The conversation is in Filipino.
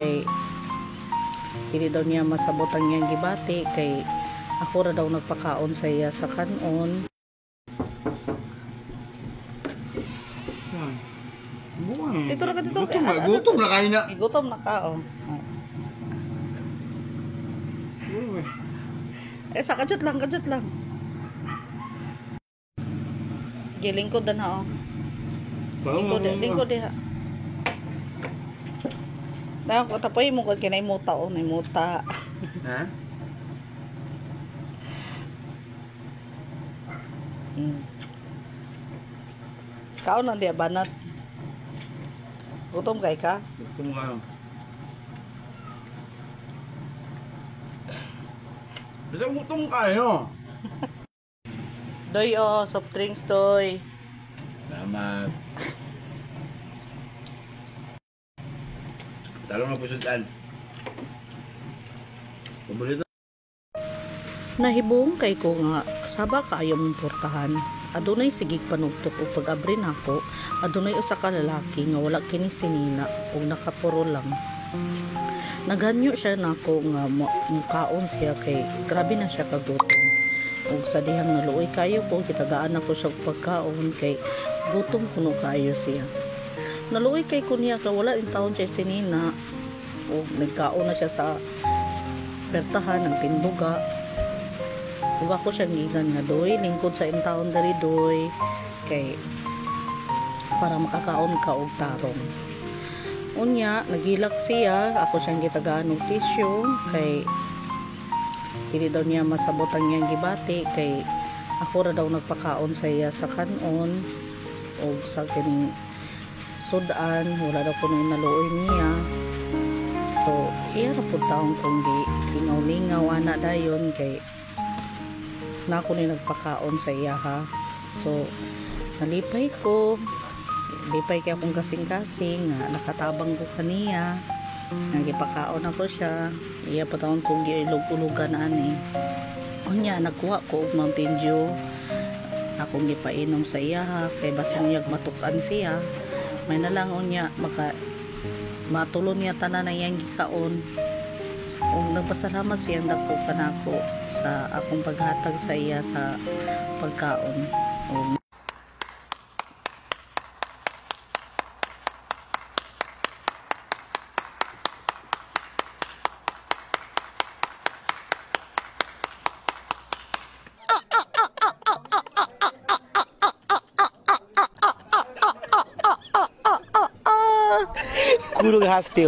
Kay dili daw niya masabot ang iyang gibati kay ako ra daw nagpakaon sa iya sa kanon. Dito ra ka dito. Gutom na kayo na. Gutom na ka oh. Sa kajut lang. Gilingkod na oh. Lingkod diha. Daw ko tapoy mo kay kinay muta oh, nay muta. Ha? Kaon na diya banat. Gutom kay ka? Gutom ka. Basta gutom kayo. Doy oh, soft drinks doy. Salamat. Talong na pusutan. Paborito. Nahibong kay ko nga saba kaayo mong portahan. Adunay sigig panugtok o pag-abri nako. Adunay usa ka lalaki nga wala kini sinina o nakapuro lang. Naganyo siya nako nga mukaon siya kay grabe na siya kagutom. Og sa dihang naluoy kayo ko kitagaan ako siya pagkaon kay gutom kuno kayo siya. Naluoy kay kunya ka wala in taon siya sinina o nagkaon na siya sa pertahan ng tinduga. Ug ako siyang gigan nga doy lingkod sa intawon dari doy kay para makakaon ka og tarong. Unya nagilak siya, ako siyang gitagaan og tissue kay dili daw niya masabot ang iyang gibati kay ako ra daw nagpakaon sa iya sa kanon og sa kining sudan wala daw kuno naluoy niya. So iya ra pud taong kung lingaw-lingaw ana dayon kay na ako ni nagpakaon sa iya ha. So nalipay ko, lipay kay akong kasing-kasing nga nakatabang ko kaniya. Nagipakaon ako siya. Iya pa taon kong giulog-ulugan ani. Unya nagkuha ko og Mountain Dew. Akong gipainom sa iya ha kay basin niya matukan siya. May nalang unya maka matulon niya tanan na iyang gikaon. Ug nagpasalamat siya dako kanako sa akong paghatag sa iya sa pagkaon. Kurang hasti